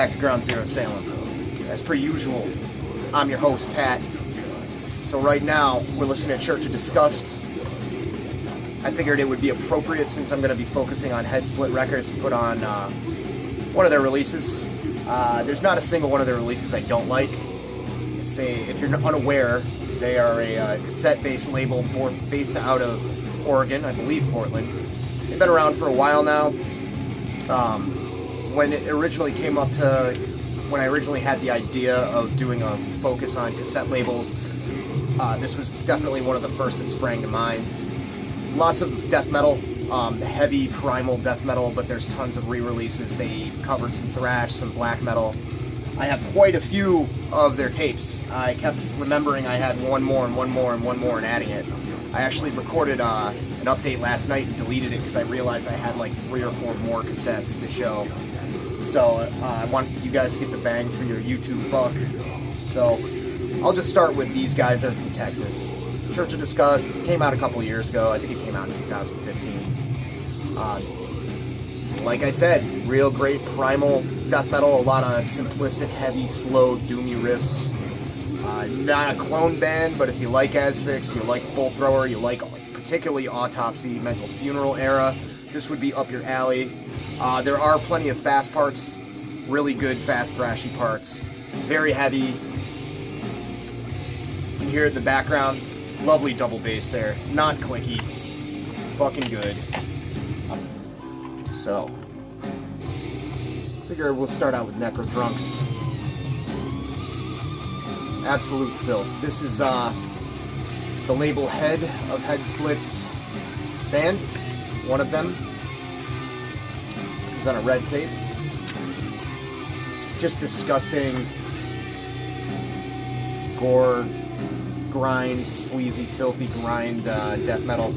back to Ground Zero Salem. As per usual, I'm your host, Pat. So right now, we're listening to Church of Disgust. I figured it would be appropriate, since I'm going to be focusing on Headsplit Records, to put on one of their releases. There's not a single one of their releases I don't like. If you're unaware, they are a cassette-based label based out of Oregon, I believe Portland. They've been around for a while now. When it originally came up to, when I originally had the idea of doing a focus on cassette labels, this was definitely one of the first that sprang to mind. Lots of death metal, heavy primal death metal, but there's tons of re-releases. They covered some thrash, some black metal. I have quite a few of their tapes. I kept remembering I had one more and one more and one more and adding it. I actually recorded an update last night and deleted it because I realized I had like 3 or 4 more cassettes to show. So I want you guys to get the bang for your YouTube buck. So I'll just start with these guys. They're from Texas. Church of Disgust came out a couple years ago. I think it came out in 2015. Like I said, real great primal death metal. A lot of simplistic, heavy, slow, doomy riffs. Not a clone band, but if you like Asphyx, you like Bolt Thrower, you like particularly Autopsy, Mental Funeral era, this would be up your alley. There are plenty of fast parts, really good fast thrashy parts. Very heavy. You can hear it in the background. Lovely double bass there. Not clicky. Fucking good. So, figure we'll start out with Nekro Drunkz. Absolute Filth. This is the label head of Headsplit's band. One of them. It's on a red tape. It's just disgusting gore, grind, sleazy, filthy grind death metal.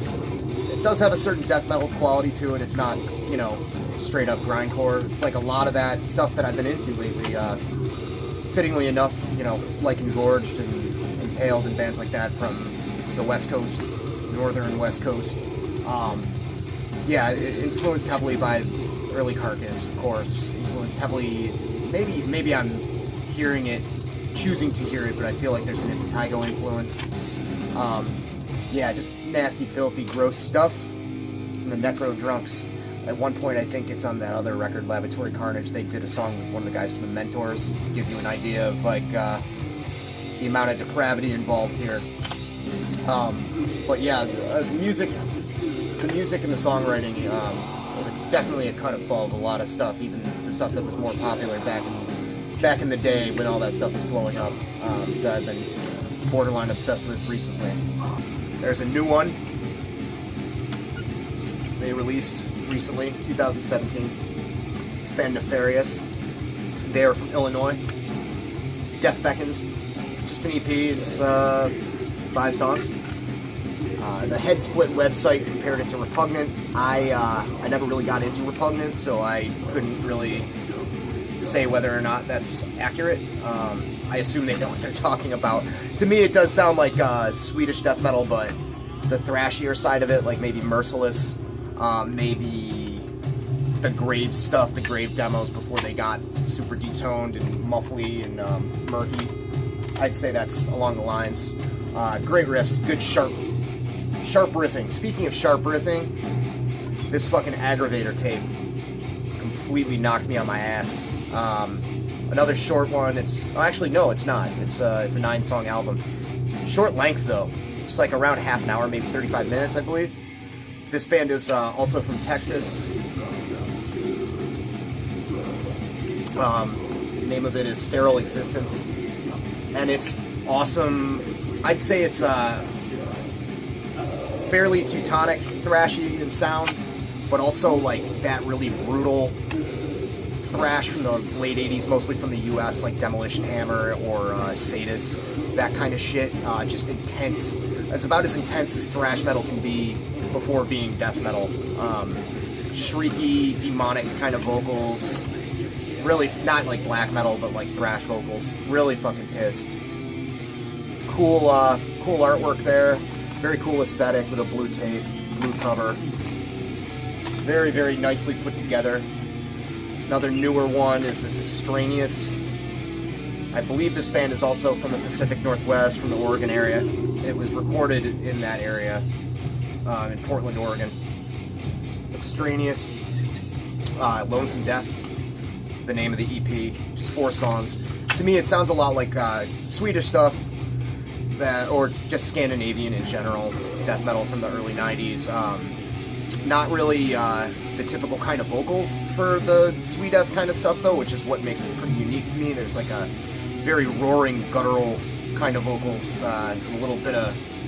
It does have a certain death metal quality to it. It's not, you know, straight up grindcore. It's like a lot of that stuff that I've been into lately. Fittingly enough, you know, like Engorged and Impaled and bands like that from the West Coast, Northern West Coast. Yeah, influenced heavily by early Carcass, of course. Influenced heavily, maybe I'm hearing it, choosing to hear it, but I feel like there's an Impetigo influence. Yeah, just nasty, filthy, gross stuff from the Nekro Drunkz. At one point, I think it's on that other record, Laboratory Carnage, they did a song with one of the guys from the Mentors to give you an idea of, like, the amount of depravity involved here. But yeah, the music and the songwriting was definitely a cut above a lot of stuff, even the stuff that was more popular back in the day when all that stuff was blowing up, that I've been borderline obsessed with recently. There's a new one they released recently, 2017. It's band Nefarious. They are from Illinois. Death Beckons. Just an EP. It's 5 songs. The Headsplit website compared it to Repugnant. I never really got into Repugnant, so I couldn't really say whether or not that's accurate. I assume they know what they're talking about. To me, it does sound like Swedish death metal, but the thrashier side of it, like maybe Merciless, maybe the Grave stuff, the Grave demos before they got super detoned and muffly and murky. I'd say that's along the lines. Great riffs, good sharp riffing. Speaking of sharp riffing, this fucking Aggravator tape completely knocked me on my ass. Another short one. Actually no, it's not. It's a 9-song album. Short length though. It's like around half an hour, maybe 35 minutes, I believe. This band is also from Texas. The name of it is Sterile Existence, and it's awesome. I'd say it's fairly Teutonic, thrashy in sound, but also like that really brutal thrash from the late 80s, mostly from the US, like Demolition Hammer or Sadist, that kind of shit. Just intense. It's about as intense as thrash metal can be before being death metal. Shrieky, demonic kind of vocals. Really, not like black metal, but like thrash vocals. Really fucking pissed. Cool artwork there. Very cool aesthetic with a blue tape, blue cover. Very, very nicely put together. Another newer one is this Extraneous. I believe this band is also from the Pacific Northwest, from the Oregon area. It was recorded in that area, in Portland, Oregon. Extraneous, Lonesome Death is the name of the EP, just 4 songs. To me, it sounds a lot like Swedish stuff, or just Scandinavian in general, death metal from the early 90s. Not really the typical kind of vocals for the Swede death kind of stuff, though, which is what makes it pretty unique to me. There's like a very roaring, guttural kind of vocals,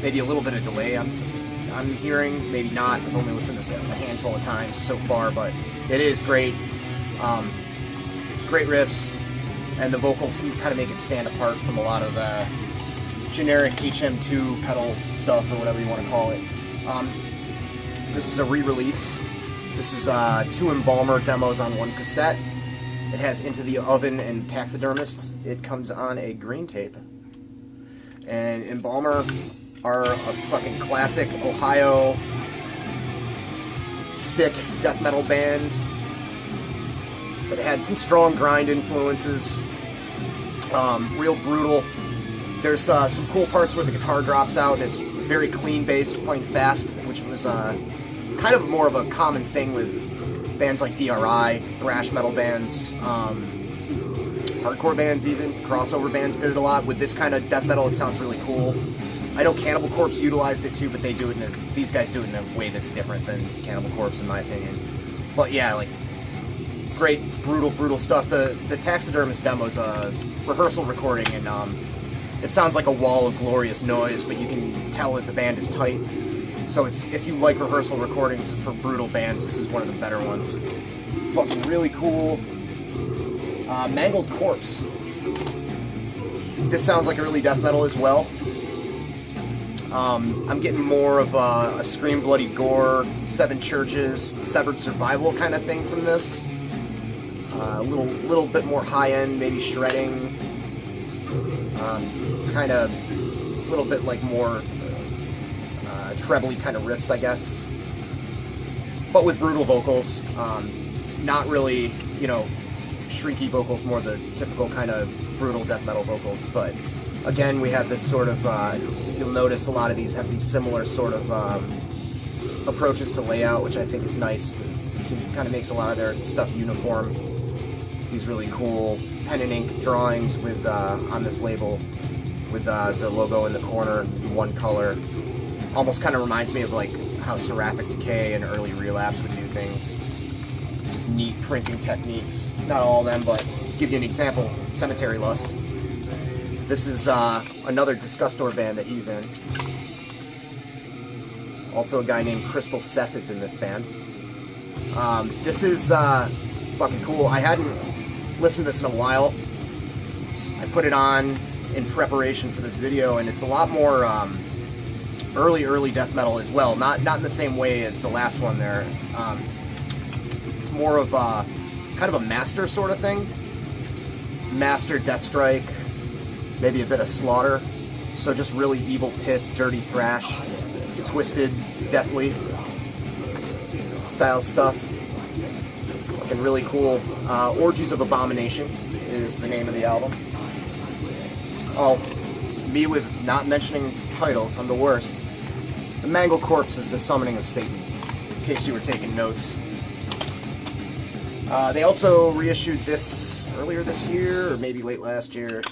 maybe a little bit of delay I'm hearing, maybe not. I've only listened to this a handful of times so far, but it is great. Great riffs, and the vocals kind of make it stand apart from a lot of the generic HM2 pedal stuff, or whatever you want to call it. This is a re-release. This is 2 Embalmer demos on 1 cassette. It has Into the Oven and Taxidermist. It comes on a green tape. And Embalmer are a fucking classic Ohio sick death metal band that had some strong grind influences. Real brutal. There's some cool parts where the guitar drops out and it's very clean bass, playing fast, which was kind of more of a common thing with bands like DRI, thrash metal bands, hardcore bands even, crossover bands did it a lot. With this kind of death metal, it sounds really cool. I know Cannibal Corpse utilized it too, but they do it these guys do it in a way that's different than Cannibal Corpse, in my opinion. But yeah, like, great, brutal stuff. The Taxidermist demo's a rehearsal recording, and it sounds like a wall of glorious noise, but you can tell that the band is tight. So if you like rehearsal recordings for brutal bands, this is one of the better ones. Fucking really cool. Mangled Corpse. This sounds like early death metal as well. I'm getting more of a Scream Bloody Gore, Seven Churches, Severed Survival kind of thing from this. A little bit more high-end, maybe shredding. Kind of a little bit like more trebly kind of riffs, I guess. But with brutal vocals. Not really, shrieky vocals, more the typical kind of brutal death metal vocals. But again, we have this sort of, if you'll notice, a lot of these have these similar sort of approaches to layout, which I think is nice. It kind of makes a lot of their stuff uniform. These really cool pen and ink drawings with on this label, with the logo in the corner in one color. Almost kind of reminds me of like how Seraphic Decay and early Relapse would do things. Just neat printing techniques. Not all of them, but to give you an example, Cemetary Lust. This is another Disgustor band that he's in. Also a guy named Crystal Seth is in this band. This is fucking cool. I hadn't listened to this in a while. I put it on in preparation for this video, and it's a lot more early death metal as well. Not in the same way as the last one there. It's more of a kind of a Master sort of thing. Master, Deathstrike, maybe a bit of Slaughter. So just really evil, pissed, dirty thrash, twisted, deathly style stuff. Fucking really cool. Orgies of Abomination is the name of the album. Oh, me with not mentioning titles, I'm the worst. The Mangled Corpse is the Summoning of Satan, in case you were taking notes. They also reissued this earlier this year, or maybe late last year,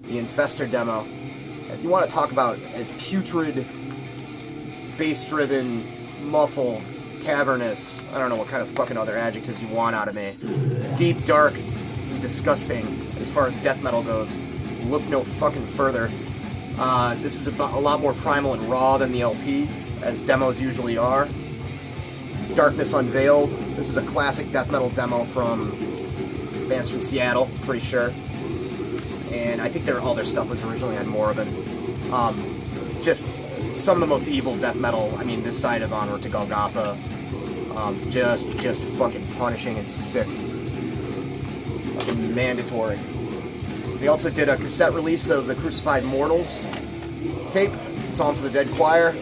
the Infester demo. If you want to talk about as putrid, bass-driven, muffled, cavernous, I don't know what kind of fucking other adjectives you want out of me, deep, dark, and disgusting as far as death metal goes, look no fucking further. This is a lot more primal and raw than the LP, as demos usually are. Darkness Unveiled. This is a classic death metal demo from bands from Seattle, pretty sure. And I think all their stuff was originally on Moribund. Just some of the most evil death metal, I mean, this side of Onward to Golgotha. Just fucking punishing and sick. Fucking mandatory. They also did a cassette release of the Crucified Mortals tape, Psalms of the Dead Choir.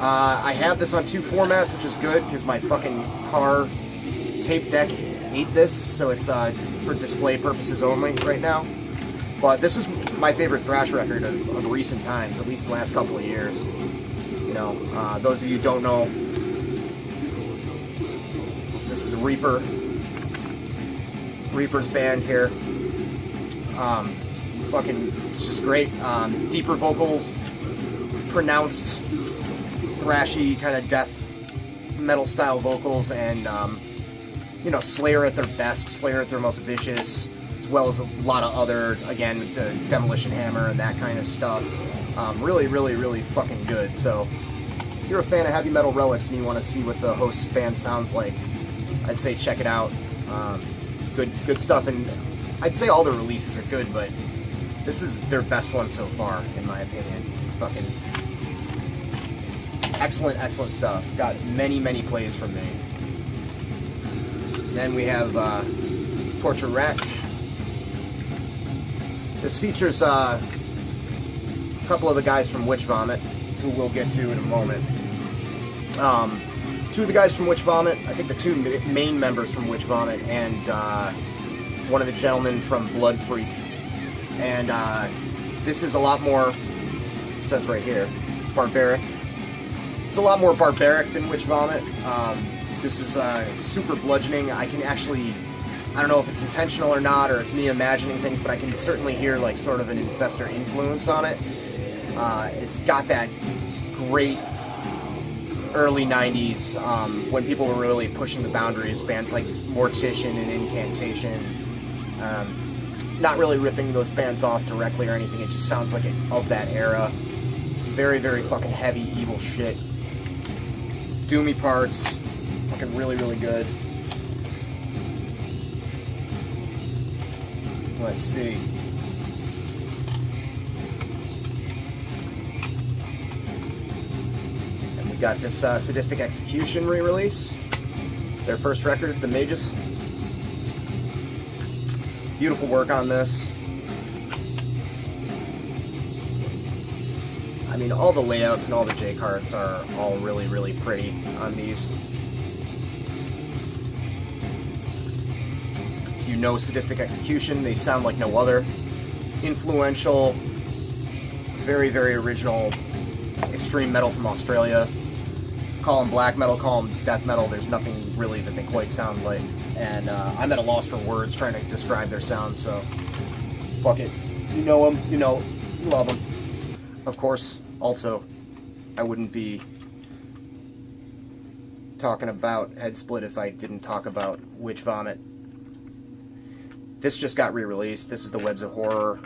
I have this on 2 formats, which is good, because my fucking car tape deck hate this, so it's for display purposes only right now. But this was my favorite thrash record of recent times, at least the last couple of years. You know, those of you who don't know, this is a Reaper's band here. Fucking, it's just great. Deeper vocals, pronounced, thrashy kind of death metal style vocals, and you know, Slayer at their best, Slayer at their most vicious, as well as a lot of other, again, the Demolition Hammer and that kind of stuff. Really, really, really fucking good. So if you're a fan of heavy metal relics and you want to see what the host's band sounds like, I'd say check it out. Good stuff, and I'd say all the releases are good, but this is their best one so far, in my opinion. Fucking excellent, excellent stuff. Got many, many plays from me. Then we have Torture Rat. This features a couple of the guys from WitchVomit, who we'll get to in a moment. Two of the guys from WitchVomit, I think the two main members from WitchVomit, and one of the gentlemen from Blood Freak. And this is a lot more, it says right here, barbaric. It's a lot more barbaric than WitchVomit. This is super bludgeoning. I can actually, I don't know if it's intentional or not, or it's me imagining things, but I can certainly hear like sort of an Infester influence on it. It's got that great early 90s, when people were really pushing the boundaries, bands like Mortician and Incantation. Not really ripping those bands off directly or anything, it just sounds like it of that era. Very, very fucking heavy, evil shit. Doomy parts, fucking really, really good. Let's see. And we got this Sadistic Execution re-release. Their first record, The Mages. Beautiful work on this. I mean, all the layouts and all the J-cards are all really, really pretty on these. If you know Sadistic Execution, they sound like no other. Influential, very, very original extreme metal from Australia. Call them black metal, call them death metal, there's nothing really that they quite sound like. And I'm at a loss for words trying to describe their sound, so fuck it. You know them, you know, you love them. Of course, also, I wouldn't be talking about Headsplit if I didn't talk about WitchVomit. This just got re-released. This is the Webs of Horror.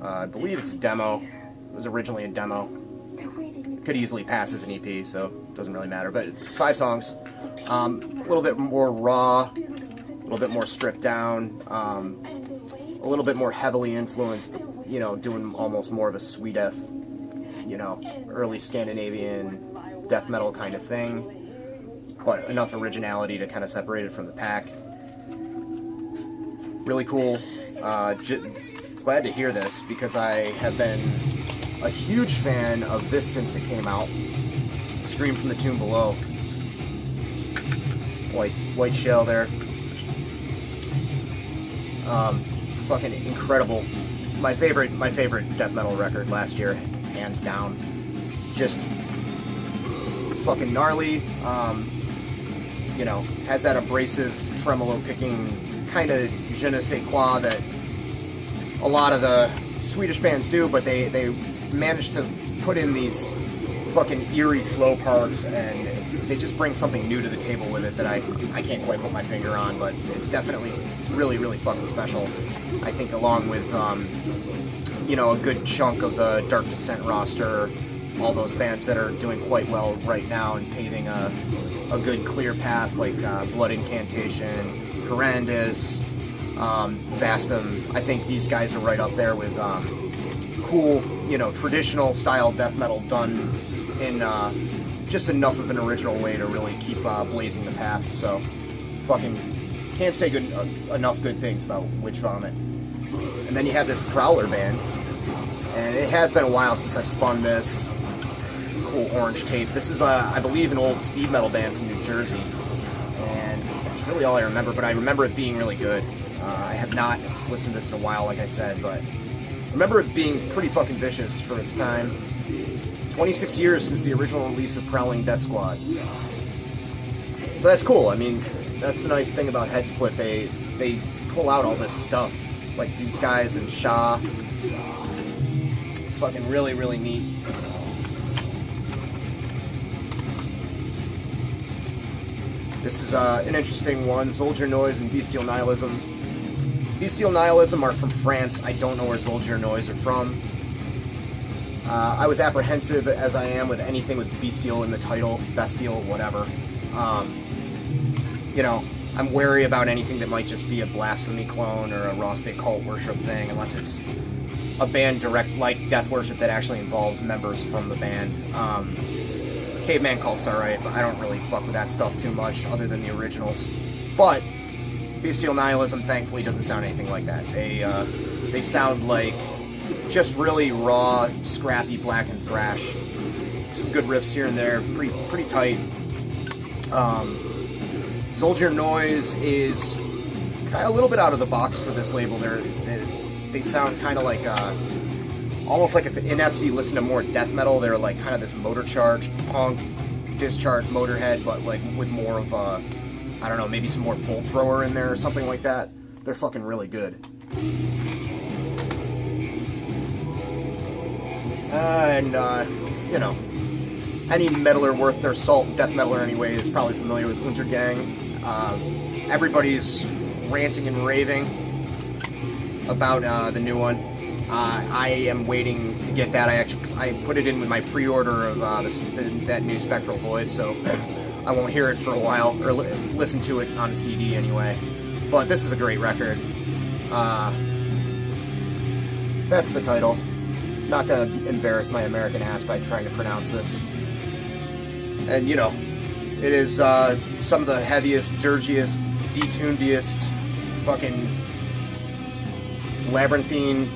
I believe it's a demo. It was originally a demo. Could easily pass as an EP, so it doesn't really matter. But 5 songs. A little bit more raw, a little bit more stripped down, a little bit more heavily influenced, you know, doing almost more of a sweet death, you know, early Scandinavian death metal kind of thing, but enough originality to kind of separate it from the pack. Really cool. Glad to hear this, because I have been a huge fan of this since it came out. Scream from the Tomb Below. White shell there. Fucking incredible. My favorite death metal record last year, hands down. Just fucking gnarly. You know, has that abrasive tremolo picking kind of je ne sais quoi that a lot of the Swedish bands do, but they manage to put in these fucking eerie slow parts, and they just bring something new to the table with it that I can't quite put my finger on, but it's definitely really, really fucking special. I think along with, you know, a good chunk of the Dark Descent roster, all those bands that are doing quite well right now and paving a good clear path, like Blood Incantation, Horrendous, Vastum. I think these guys are right up there with cool, you know, traditional style death metal done in just enough of an original way to really keep blazing the path. So, fucking can't say enough good things about WitchVomit. And then you have this Prowler band, and it has been a while since I've spun this. Cool orange tape. This is, I believe, an old speed metal band from New Jersey, and That's really all I remember, but I remember it being really good. I have not listened to this in a while, like I said, but I remember it being pretty fucking vicious for its time. 26 years since the original release of Prowling Death Squad. So that's cool. I mean, that's the nice thing about Headsplit. They pull out all this stuff. Like these guys and Shah. Fucking really, really neat. This is an interesting one. Zoldier Noize and Bestial Nihilism. Bestial Nihilism are from France. I don't know where Zoldier Noize are from. I was apprehensive, as I am with anything with bestial in the title, bestial, whatever. You know, I'm wary about anything that might just be a blasphemy clone or a Raw Spit cult worship thing, unless it's a band direct like Death Worship that actually involves members from the band. Caveman Cult's alright, but I don't really fuck with that stuff too much, other than the originals. But Bestial Nihilism, thankfully, doesn't sound anything like that. They sound like just really raw, scrappy black and thrash. Some good riffs here and there, pretty tight. Zoldier Noize is kind of a little bit out of the box for this label. They sound kind of like almost like if Inepsy listened to more death metal. They're like kind of this motor charged punk, discharged Motorhead, but like with more of a, I don't know, maybe some more Bolt Thrower in there or something like that. They're fucking really good. You know, any metaler worth their salt, death metaler anyway, is probably familiar with Untergang. Everybody's ranting and raving about the new one. I am waiting to get that. I put it in with my pre-order of that new Spectral Voice, so I won't hear it for a while, or listen to it on CD anyway. But this is a great record. That's the title. Not gonna embarrass my American ass by trying to pronounce this. And you know, it is some of the heaviest, dirgiest, detunediest, fucking labyrinthine,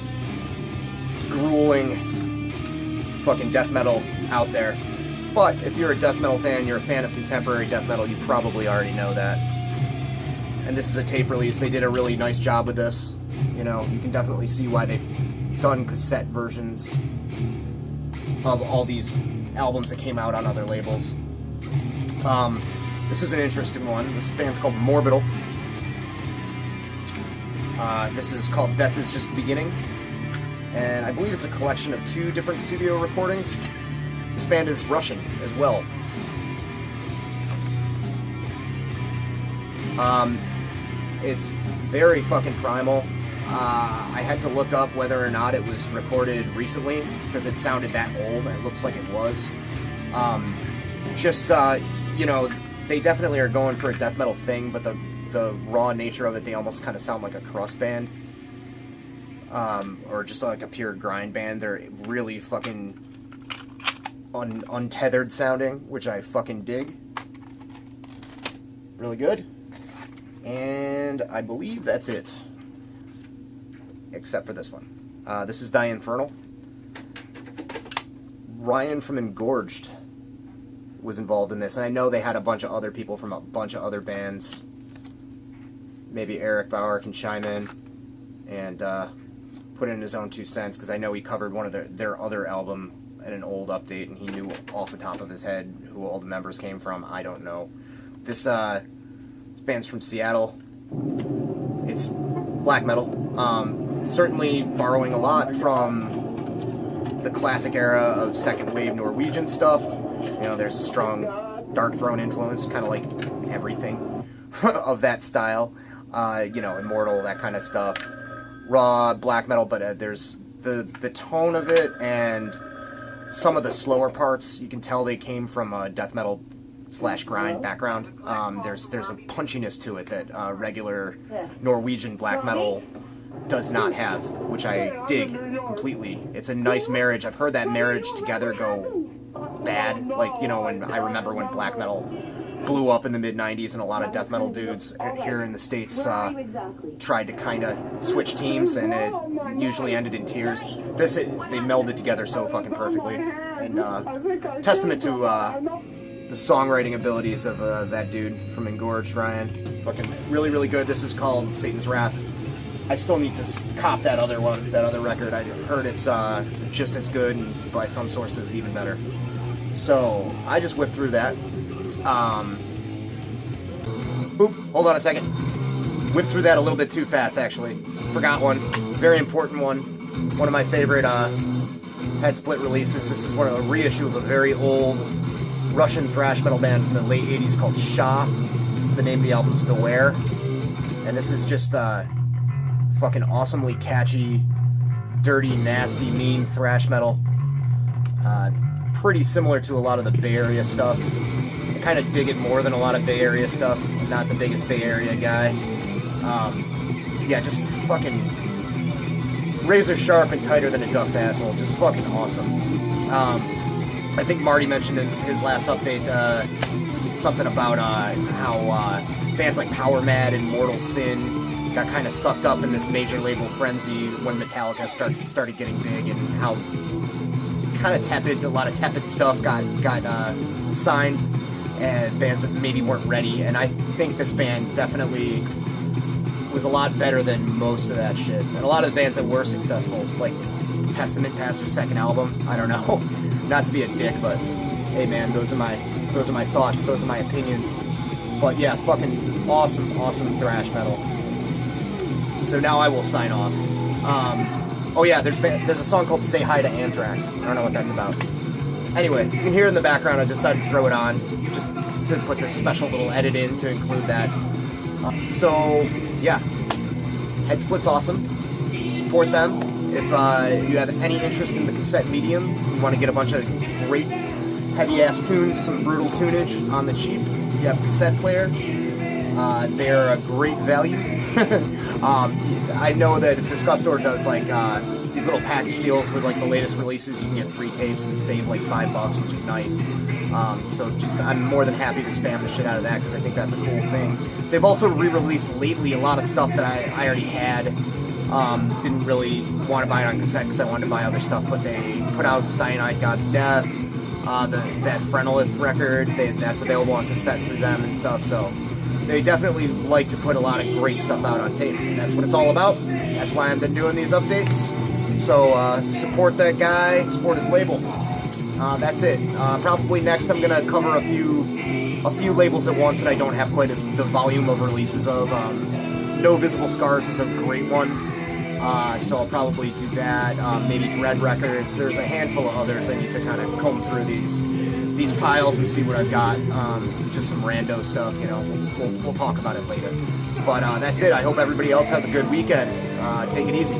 grueling fucking death metal out there. But if you're a death metal fan, you're a fan of contemporary death metal, you probably already know that. And this is a tape release. They did a really nice job with this. You know, you can definitely see why they've done cassette versions of all these albums that came out on other labels. This is an interesting one. This band's called Morbidal. This is called Death Is Just the Beginning, and I believe it's a collection of 2 different studio recordings. This band is Russian as well. It's very fucking primal. I had to look up whether or not it was recorded recently, because it sounded that old, and it looks like it was. You know, they definitely are going for a death metal thing, but the raw nature of it, they almost kind of sound like a crust band. Or just like a pure grind band. They're really fucking untethered sounding, which I fucking dig. Really good. And I believe that's it. Except for this one. This is Die Infernal. Ryan from Engorged was involved in this, and I know they had a bunch of other people from a bunch of other bands. Maybe Eric Bauer can chime in and put in his own 2 cents, because I know he covered one of their other album in an old update, and he knew off the top of his head who all the members came from. I don't know. This band's from Seattle. It's black metal. Certainly borrowing a lot from the classic era of second wave Norwegian stuff. You know, there's a strong Dark Throne influence, kind of like everything of that style. You know, Immortal, that kind of stuff. Raw black metal, but there's the tone of it and some of the slower parts. You can tell they came from a death metal / grind background. There's a punchiness to it that regular Norwegian black metal does not have, which I dig completely. It's a nice marriage. I've heard that marriage together go bad. Like, you know, when I remember when black metal blew up in the mid-90s and a lot of death metal dudes here in the States tried to kind of switch teams, and it usually ended in tears. They melded together so fucking perfectly. And testament to the songwriting abilities of that dude from Engorged, Ryan. Fucking really, really good. This is called Satan's Wrath. I still need to cop that other one, that other record. I heard it's just as good, and by some sources even better. So I just whipped through that. Oop, hold on a second. Whipped through that a little bit too fast, actually. Forgot one. Very important one. One of my favorite Headsplit releases. This is one of a reissue of a very old Russian thrash metal band from the late 80s called Shah. The name of the album is Beware. And this is just fucking awesomely catchy, dirty, nasty, mean thrash metal. Pretty similar to a lot of the Bay Area stuff. I kind of dig it more than a lot of Bay Area stuff. I'm not the biggest Bay Area guy. Yeah, just fucking razor sharp and tighter than a duck's asshole. Just fucking awesome. I think Marty mentioned in his last update something about how bands like Power Mad and Mortal Sin got kind of sucked up in this major label frenzy when Metallica started getting big, and how kind of tepid, a lot of tepid stuff got signed, and bands that maybe weren't ready. And I think this band definitely was a lot better than most of that shit. And a lot of the bands that were successful, like Testament passed their second album. I don't know, not to be a dick, but hey man, those are my thoughts, those are my opinions. But yeah, fucking awesome thrash metal. So now I will sign off. Oh yeah, there's a song called Say Hi to Anthrax. I don't know what that's about. Anyway, you can hear it in the background. I decided to throw it on just to put this special little edit in to include that. So yeah, Headsplit's awesome. Support them. If you have any interest in the cassette medium, you want to get a bunch of great heavy-ass tunes, some brutal tunage on the cheap, if you have a cassette player, they're a great value. I know that Disgust Store does like these little package deals with like the latest releases. You can get 3 tapes and save like $5, which is nice. So I'm more than happy to spam the shit out of that because I think that's a cool thing. They've also re-released lately a lot of stuff that I already had. Didn't really want to buy it on cassette because I wanted to buy other stuff, but they put out Cyanide God's Death, that Frenolith record. That's available on cassette through them and stuff. So they definitely like to put a lot of great stuff out on tape, and that's what it's all about. That's why I've been doing these updates. So support that guy, support his label. That's it. Probably next I'm gonna cover a few labels at once that I don't have quite the volume of releases of. No Visible Scars is a great one, so I'll probably do that. Maybe Dread Records. There's a handful of others. I need to kind of comb through these piles and see what I've got. Just some rando stuff, you know. We'll talk about it later. But that's it. I hope everybody else has a good weekend. Take it easy.